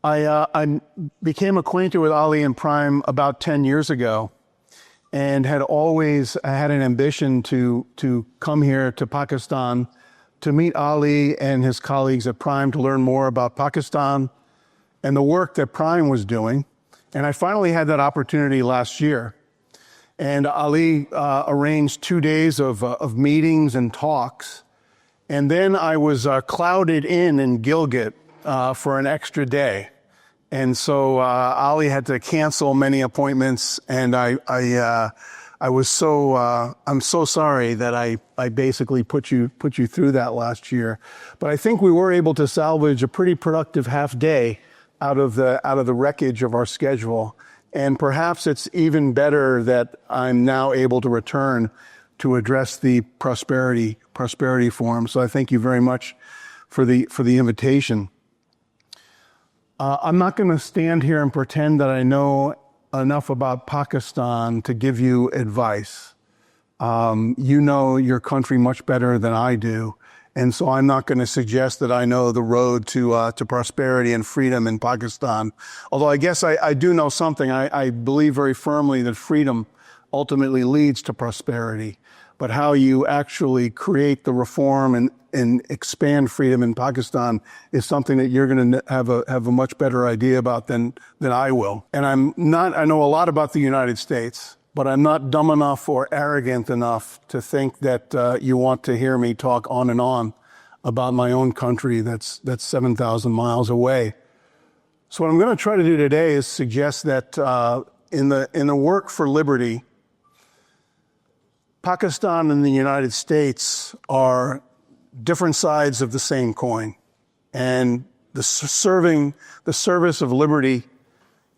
I became acquainted with Ali and Prime about 10 years ago and had always had an ambition to come here to Pakistan to meet Ali and his colleagues at Prime to learn more about Pakistan and the work that Prime was doing. And I finally had that opportunity last year. And Ali arranged 2 days of meetings and talks. And then I was clouded in Gilgit for an extra day. And so Ali had to cancel many appointments, and I'm so sorry that I basically put you through that last year. But I think we were able to salvage a pretty productive half day out of the wreckage of our schedule. And perhaps it's even better that I'm now able to return to address the Prosperity Forum. So I thank you very much for the invitation. I'm not going to stand here and pretend that I know enough about Pakistan to give you advice. You know your country much better than I do. And so I'm not going to suggest that I know the road to prosperity and freedom in Pakistan. Although I guess I do know something. I believe very firmly that freedom ultimately leads to prosperity. But how you actually create the reform and expand freedom in Pakistan is something that you're going to have a much better idea about than I will. And I know a lot about the United States, but I'm not dumb enough or arrogant enough to think that you want to hear me talk on and on about my own country that's 7,000 miles away. So what I'm going to try to do today is suggest that in the work for liberty, Pakistan and the United States are different sides of the same coin. And the service of liberty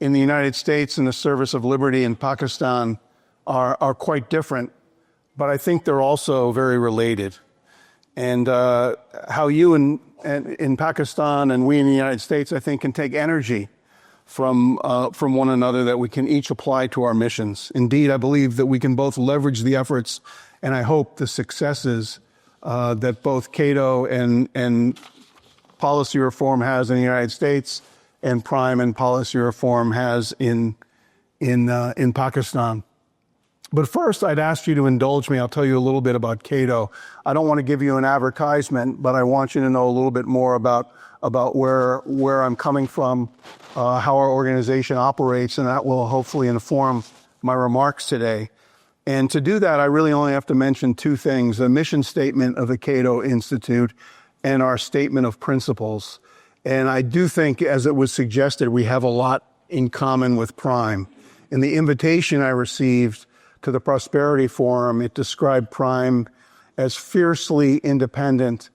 in the United States and the service of liberty in Pakistan are quite different, but I think they're also very related. And how you in Pakistan and we in the United States, I think, can take energy from one another that we can each apply to our missions. Indeed, I believe that we can both leverage the efforts and I hope the successes that both Cato and policy reform has in the United States and Prime and policy reform has in Pakistan. But first, I'd ask you to indulge me. I'll tell you a little bit about Cato. I don't want to give you an advertisement, but I want you to know a little bit more about where I'm coming from, how our organization operates, and that will hopefully inform my remarks today. And to do that, I really only have to mention two things: the mission statement of the Cato Institute and our statement of principles. And I do think, as it was suggested, we have a lot in common with Prime. In the invitation I received to the Prosperity Forum, it described Prime as fiercely independent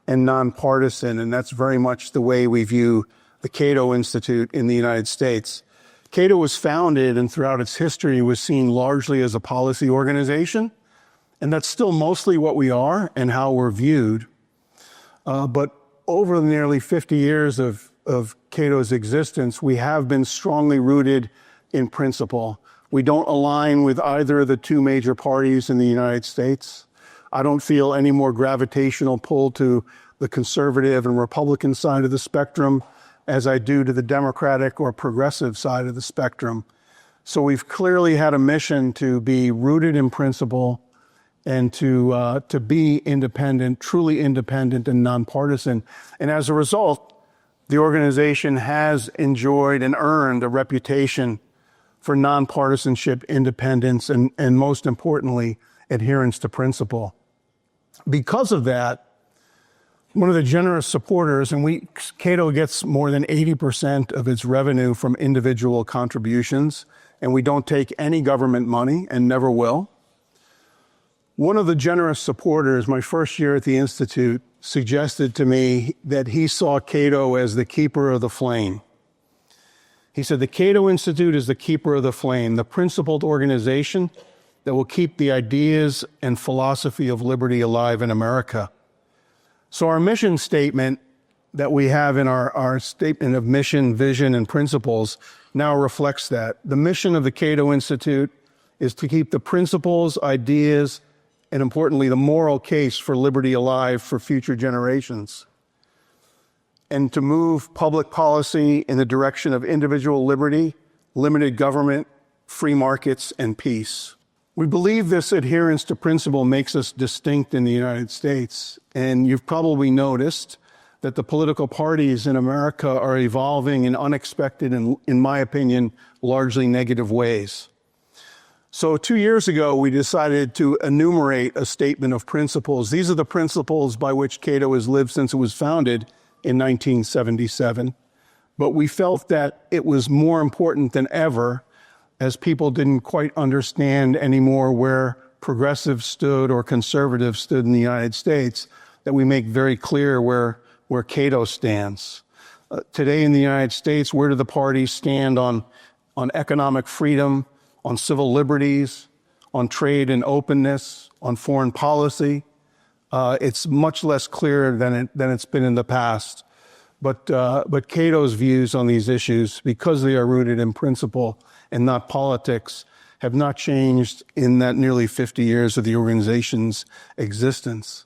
and nonpartisan, and that's very much the way we view the Cato Institute in the United States. Cato was founded and throughout its history was seen largely as a policy organization, and that's still mostly what we are and how we're viewed. But over the nearly 50 years of Cato's existence, we have been strongly rooted in principle. We don't align with either of the two major parties in the United States. I don't feel any more gravitational pull to the conservative and Republican side of the spectrum as I do to the Democratic or progressive side of the spectrum. So we've clearly had a mission to be rooted in principle and to be independent, truly independent and nonpartisan. And as a result, the organization has enjoyed and earned a reputation for nonpartisanship, independence, and most importantly, adherence to principle. Because of that, one of the generous supporters, and Cato gets more than 80% of its revenue from individual contributions, and we don't take any government money and never will. One of the generous supporters, my first year at the Institute, suggested to me that he saw Cato as the keeper of the flame. He said, the Cato Institute is the keeper of the flame, the principled organization that will keep the ideas and philosophy of liberty alive in America. So our mission statement that we have in our statement of mission, vision, and principles now reflects that. The mission of the Cato Institute is to keep the principles, ideas, and importantly, the moral case for liberty alive for future generations. and to move public policy in the direction of individual liberty, limited government, free markets, and peace. We believe this adherence to principle makes us distinct in the United States, and you've probably noticed that the political parties in America are evolving in unexpected and, in my opinion, largely negative ways. So 2 years ago, we decided to enumerate a statement of principles. These are the principles by which Cato has lived since it was founded in 1977. But we felt that it was more important than ever, as people didn't quite understand anymore where progressives stood or conservatives stood in the United States, that we make very clear where Cato stands. Today in the United States, where do the parties stand on economic freedom, on civil liberties, on trade and openness, on foreign policy? It's much less clear than it's been in the past. But Cato's views on these issues, because they are rooted in principle and not politics, have not changed in that nearly 50 years of the organization's existence.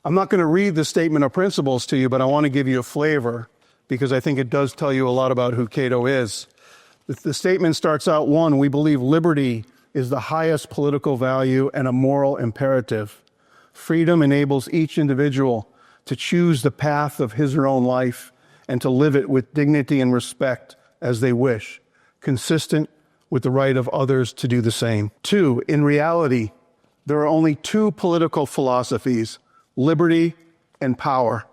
I'm not going to read the statement of principles to you, but I want to give you a flavor because I think it does tell you a lot about who Cato is. The statement starts out, 1, we believe liberty is the highest political value and a moral imperative. Freedom enables each individual to choose the path of his or own life and to live it with dignity and respect as they wish, consistent with the right of others to do the same. 2, in reality, there are only 2 political philosophies, liberty and power.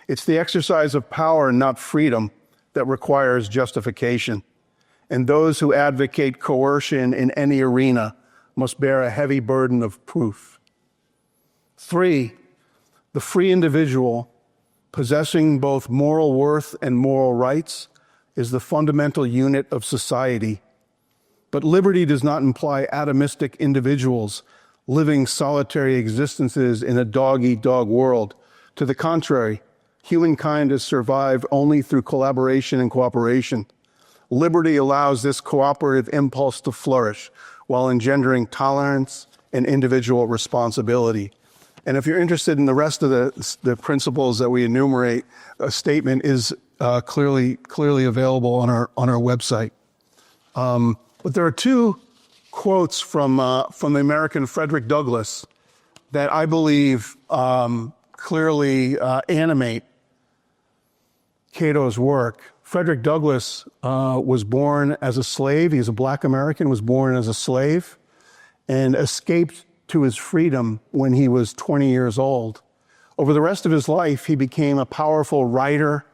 It's the exercise of power, not freedom, that requires justification. And those who advocate coercion in any arena must bear a heavy burden of proof. 3, the free individual, possessing both moral worth and moral rights, is the fundamental unit of society. But liberty does not imply atomistic individuals living solitary existences in a dog-eat-dog world. To the contrary, humankind has survived only through collaboration and cooperation. Liberty allows this cooperative impulse to flourish while engendering tolerance and individual responsibility. And if you're interested in the rest of the principles that we enumerate, a statement is clearly available on our website. But there are 2 quotes from the American Frederick Douglass that I believe clearly animate Cato's work. Frederick Douglass was born as a slave. He's a Black American, was born as a slave, and escaped to his freedom when he was 20 years old. Over the rest of his life, he became a powerful writer,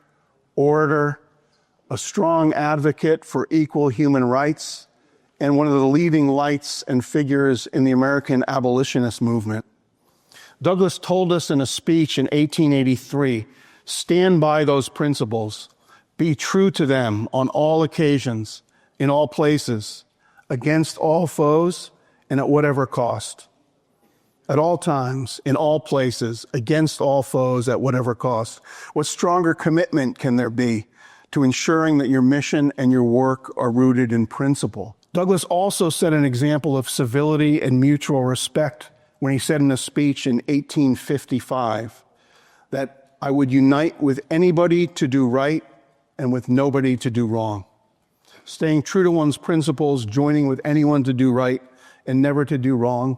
orator, a strong advocate for equal human rights, and one of the leading lights and figures in the American abolitionist movement. Douglass told us in a speech in 1883, stand by those principles, be true to them on all occasions, in all places, against all foes, and at whatever cost. At all times, in all places, against all foes, at whatever cost. What stronger commitment can there be to ensuring that your mission and your work are rooted in principle? Douglass also set an example of civility and mutual respect when he said in a speech in 1855 that I would unite with anybody to do right and with nobody to do wrong. Staying true to one's principles, joining with anyone to do right and never to do wrong.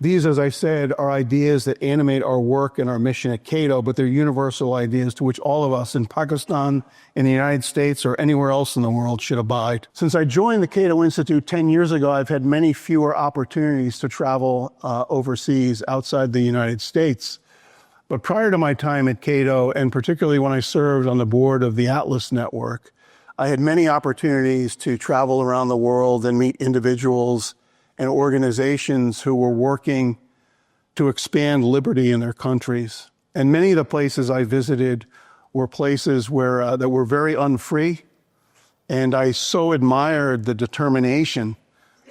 These, as I said, are ideas that animate our work and our mission at Cato, but they're universal ideas to which all of us in Pakistan, in the United States, or anywhere else in the world should abide. Since I joined the Cato Institute 10 years ago, I've had many fewer opportunities to travel overseas outside the United States. But prior to my time at Cato, and particularly when I served on the board of the Atlas Network, I had many opportunities to travel around the world and meet individuals and organizations who were working to expand liberty in their countries. And many of the places I visited were places where that were very unfree, and I so admired the determination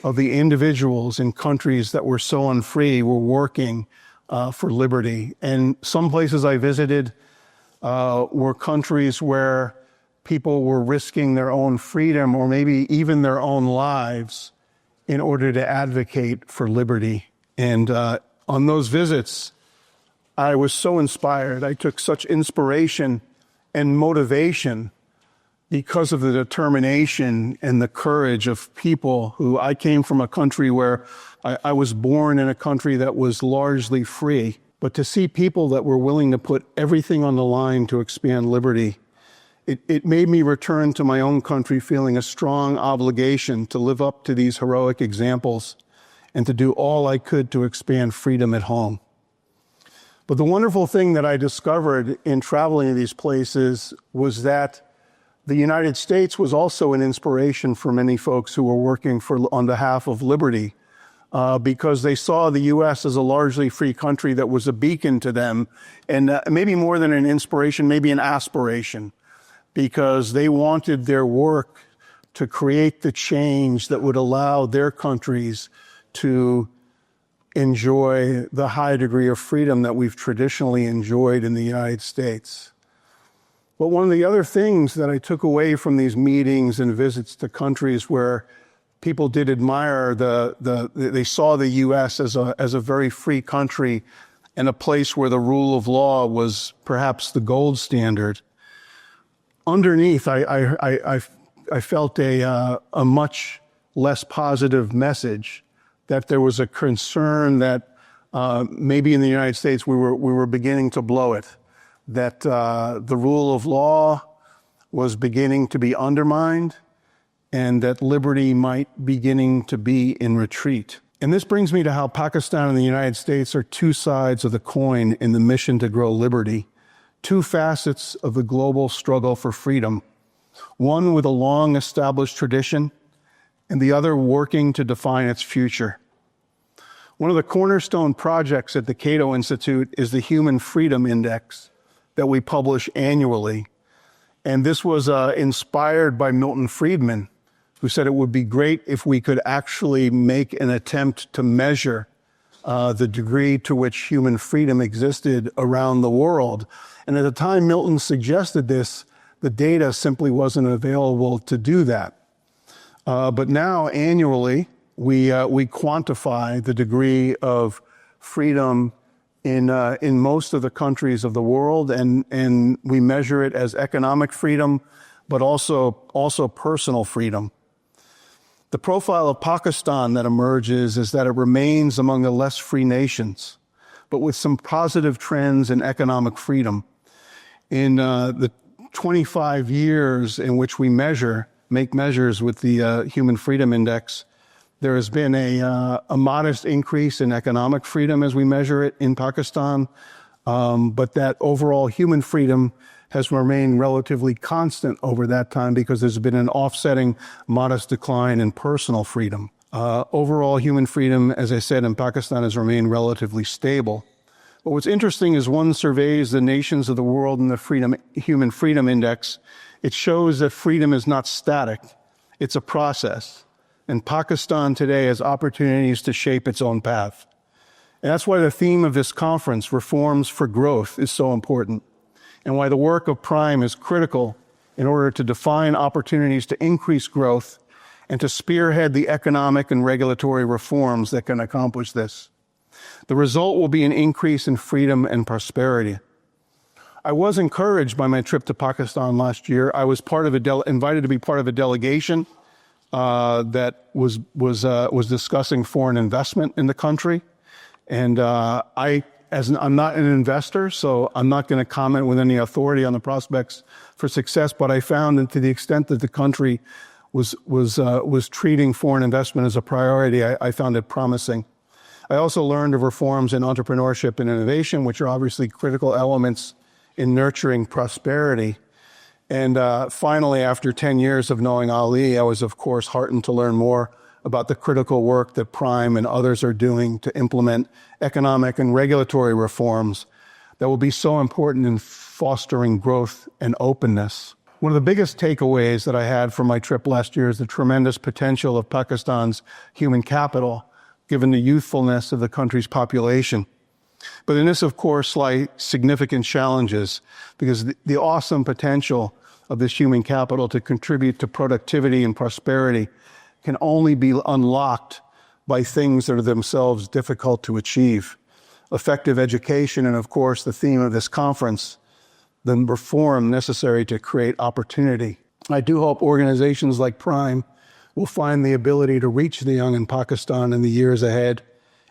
of the individuals in countries that were so unfree, were working for liberty. And some places I visited were countries where people were risking their own freedom or maybe even their own lives in order to advocate for liberty. And on those visits, I was so inspired. I took such inspiration and motivation because of the determination and the courage of people who, I came from a country where I was born in a country that was largely free. But to see people that were willing to put everything on the line to expand liberty, it made me return to my own country feeling a strong obligation to live up to these heroic examples and to do all I could to expand freedom at home. But the wonderful thing that I discovered in traveling to these places was that the United States was also an inspiration for many folks who were working on behalf of liberty, because they saw the U.S. as a largely free country that was a beacon to them, and maybe more than an inspiration, maybe an aspiration, because they wanted their work to create the change that would allow their countries to enjoy the high degree of freedom that we've traditionally enjoyed in the United States. But one of the other things that I took away from these meetings and visits to countries where people did admire they saw the U.S. as a very free country and a place where the rule of law was perhaps the gold standard. Underneath, I felt a much less positive message, that there was a concern that maybe in the United States we were beginning to blow it, that the rule of law was beginning to be undermined, and that liberty might beginning to be in retreat. And this brings me to how Pakistan and the United States are two sides of the coin in the mission to grow liberty, two facets of the global struggle for freedom, one with a long established tradition and the other working to define its future. One of the cornerstone projects at the Cato Institute is the Human Freedom Index that we publish annually. And this was inspired by Milton Friedman, who said it would be great if we could actually make an attempt to measure the degree to which human freedom existed around the world. And at the time Milton suggested this, the data simply wasn't available to do that. But now annually, we quantify the degree of freedom in most of the countries of the world, and we measure it as economic freedom, but also personal freedom. The profile of Pakistan that emerges is that it remains among the less free nations, but with some positive trends in economic freedom. In the 25 years in which we make measures with the Human Freedom Index, there has been a modest increase in economic freedom as we measure it in Pakistan, but that overall human freedom has remained relatively constant over that time because there's been an offsetting modest decline in personal freedom. Overall human freedom, as I said, in Pakistan has remained relatively stable. But what's interesting is one surveys the nations of the world in the Human Freedom Index. It shows that freedom is not static. It's a process. And Pakistan today has opportunities to shape its own path. And that's why the theme of this conference, Reforms for Growth, is so important, and why the work of Prime is critical in order to define opportunities to increase growth and to spearhead the economic and regulatory reforms that can accomplish this. The result will be an increase in freedom and prosperity. I was encouraged by my trip to Pakistan last year. I was invited to be part of a delegation that was discussing foreign investment in the country. And I'm not an investor, so I'm not going to comment with any authority on the prospects for success, but I found that to the extent that the country was treating foreign investment as a priority, I found it promising. I also learned of reforms in entrepreneurship and innovation, which are obviously critical elements in nurturing prosperity. And finally, after 10 years of knowing Ali, I was, of course, heartened to learn more about the critical work that Prime and others are doing to implement economic and regulatory reforms that will be so important in fostering growth and openness. One of the biggest takeaways that I had from my trip last year is the tremendous potential of Pakistan's human capital, given the youthfulness of the country's population. But in this, of course, lie significant challenges, because the awesome potential of this human capital to contribute to productivity and prosperity can only be unlocked by things that are themselves difficult to achieve. effective education, and of course, the theme of this conference, the reform necessary to create opportunity. I do hope organizations like Prime will find the ability to reach the young in Pakistan in the years ahead,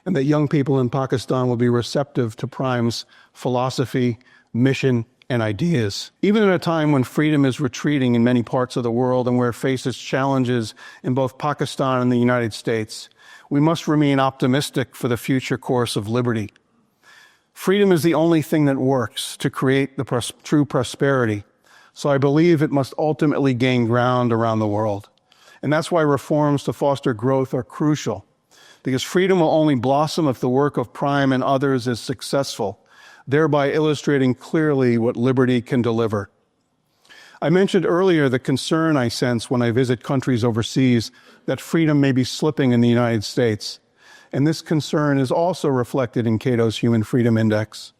and that young people in Pakistan will be receptive to Prime's philosophy, mission, and ideas. Even in a time when freedom is retreating in many parts of the world and where it faces challenges in both Pakistan and the United States, we must remain optimistic for the future course of liberty. Freedom is the only thing that works to create the true prosperity, so I believe it must ultimately gain ground around the world. And that's why reforms to foster growth are crucial, because freedom will only blossom if the work of Prime and others is successful, thereby illustrating clearly what liberty can deliver. I mentioned earlier the concern I sense when I visit countries overseas that freedom may be slipping in the United States. And this concern is also reflected in Cato's Human Freedom Index.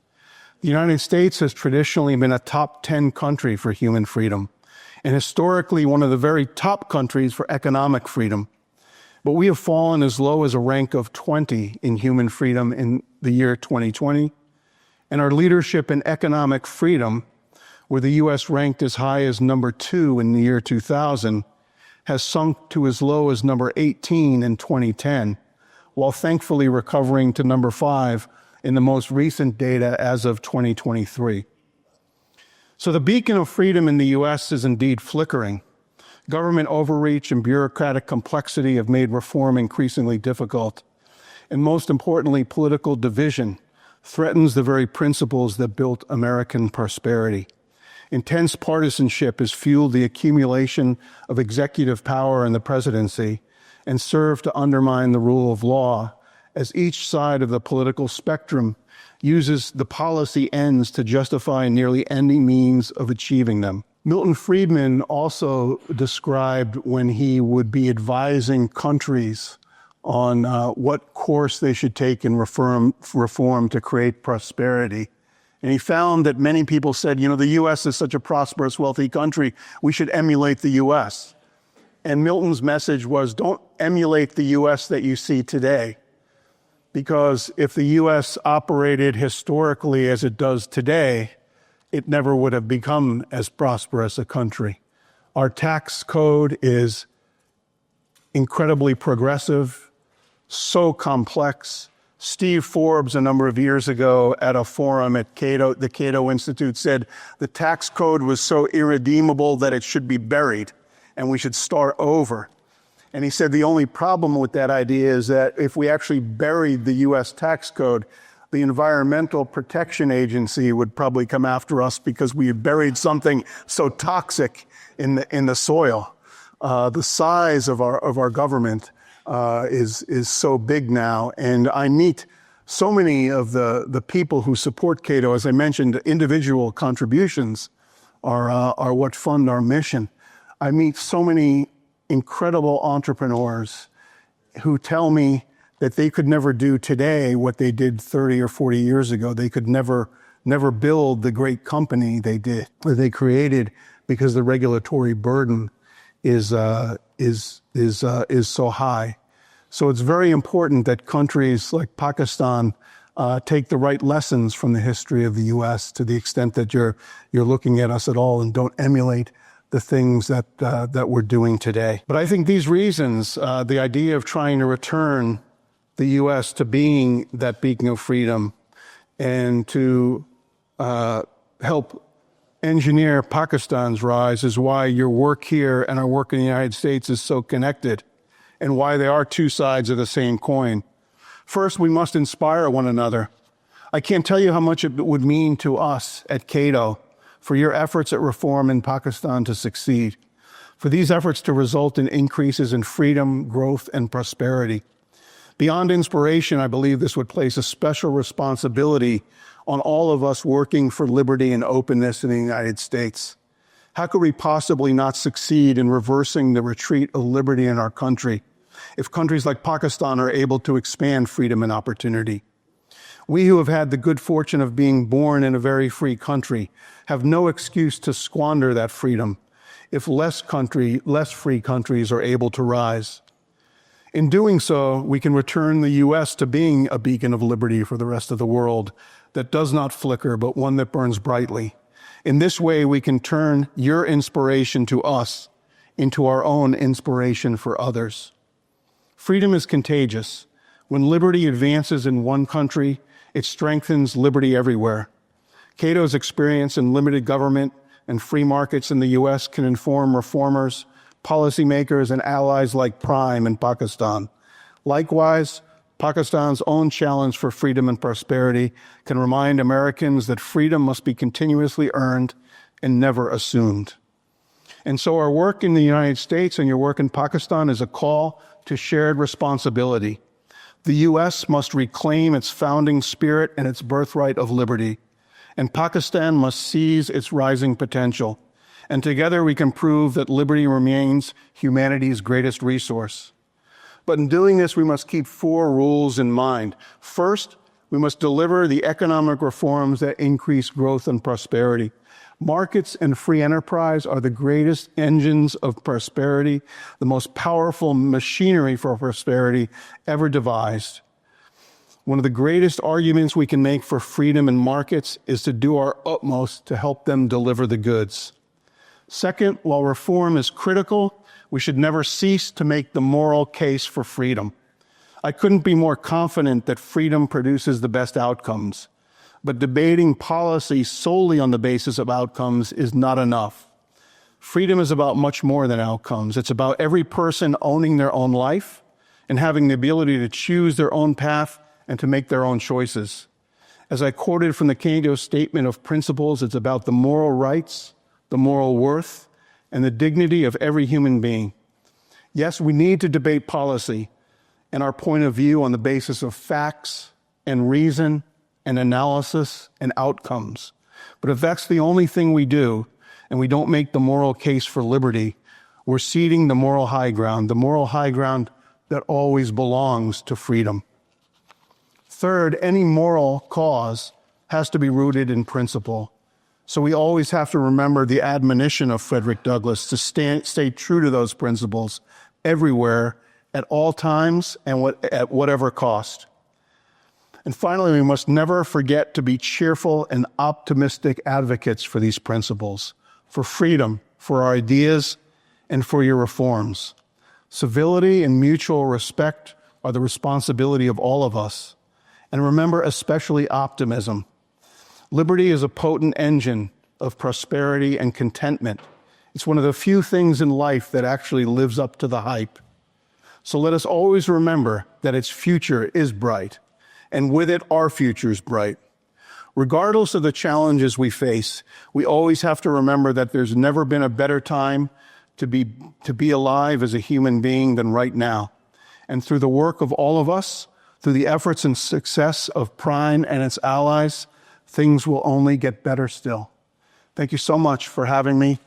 The United States has traditionally been a top 10 country for human freedom, and historically one of the very top countries for economic freedom. But we have fallen as low as a rank of 20 in human freedom in the year 2020, and our leadership in economic freedom, where the U.S. ranked as high as number 2 in the year 2000, has sunk to as low as number 18 in 2010, while thankfully recovering to number 5 in the most recent data as of 2023. So the beacon of freedom in the U.S. is indeed flickering. Government overreach and bureaucratic complexity have made reform increasingly difficult. And most importantly, political division threatens the very principles that built American prosperity. Intense partisanship has fueled the accumulation of executive power in the presidency and served to undermine the rule of law, as each side of the political spectrum uses the policy ends to justify nearly any means of achieving them. Milton Friedman also described when he would be advising countries on what course they should take in reform to create prosperity. And he found that many people said, you know, the U.S. is such a prosperous, wealthy country, we should emulate the U.S. And Milton's message was, don't emulate the U.S. that you see today. Because if the U.S. operated historically as it does today, it never would have become as prosperous a country. Our tax code is incredibly progressive, so complex. Steve Forbes, a number of years ago at a forum at Cato, the Cato Institute, said the tax code was so irredeemable that it should be buried and we should start over. And he said the only problem with that idea is that if we actually buried the U.S. tax code, the Environmental Protection Agency would probably come after us because we had buried something so toxic in the soil. The size of our government is so big now, and I meet so many of the people who support Cato. As I mentioned, individual contributions are what fund our mission. I meet so many incredible entrepreneurs who tell me that they could never do today what they did 30 or 40 years ago. They could never build the great company they created because the regulatory burden is so high. So it's very important that countries like Pakistan take the right lessons from the history of the U.S. to the extent that you're looking at us at all, and don't emulate the things that we're doing today. But I think these reasons, the idea of trying to return the U.S. to being that beacon of freedom and to help engineer Pakistan's rise, is why your work here and our work in the United States is so connected, and why they are two sides of the same coin. First, we must inspire one another. I can't tell you how much it would mean to us at Cato for your efforts at reform in Pakistan to succeed, for these efforts to result in increases in freedom, growth, and prosperity. Beyond inspiration, I believe this would place a special responsibility on all of us working for liberty and openness in the United States. How could we possibly not succeed in reversing the retreat of liberty in our country if countries like Pakistan are able to expand freedom and opportunity? We who have had the good fortune of being born in a very free country have no excuse to squander that freedom if less free countries are able to rise. In doing so, we can return the U.S. to being a beacon of liberty for the rest of the world that does not flicker, but one that burns brightly. In this way, we can turn your inspiration to us into our own inspiration for others. Freedom is contagious. When liberty advances in one country, it strengthens liberty everywhere. Cato's experience in limited government and free markets in the U.S. can inform reformers, policymakers, and allies like Prime in Pakistan. Likewise, Pakistan's own challenge for freedom and prosperity can remind Americans that freedom must be continuously earned and never assumed. And so our work in the United States and your work in Pakistan is a call to shared responsibility. The U.S. must reclaim its founding spirit and its birthright of liberty, and Pakistan must seize its rising potential. And together we can prove that liberty remains humanity's greatest resource. But in doing this, we must keep 4 rules in mind. First, we must deliver the economic reforms that increase growth and prosperity. Markets and free enterprise are the greatest engines of prosperity, the most powerful machinery for prosperity ever devised. One of the greatest arguments we can make for freedom in markets is to do our utmost to help them deliver the goods. Second, while reform is critical, we should never cease to make the moral case for freedom. I couldn't be more confident that freedom produces the best outcomes, but debating policy solely on the basis of outcomes is not enough. Freedom is about much more than outcomes. It's about every person owning their own life and having the ability to choose their own path and to make their own choices. As I quoted from the Cato Statement of Principles, it's about the moral rights, the moral worth, and the dignity of every human being. Yes, we need to debate policy and our point of view on the basis of facts and reason and analysis and outcomes. But if that's the only thing we do, and we don't make the moral case for liberty, we're ceding the moral high ground that always belongs to freedom. Third, any moral cause has to be rooted in principle. So we always have to remember the admonition of Frederick Douglass to stay true to those principles everywhere, at all times, and at whatever cost. And finally, we must never forget to be cheerful and optimistic advocates for these principles, for freedom, for our ideas, and for your reforms. Civility and mutual respect are the responsibility of all of us. And remember, especially optimism. Liberty is a potent engine of prosperity and contentment. It's one of the few things in life that actually lives up to the hype. So let us always remember that its future is bright, and with it, our future is bright. Regardless of the challenges we face, we always have to remember that there's never been a better time to be alive as a human being than right now. And through the work of all of us, through the efforts and success of Prime and its allies, things will only get better still. Thank you so much for having me.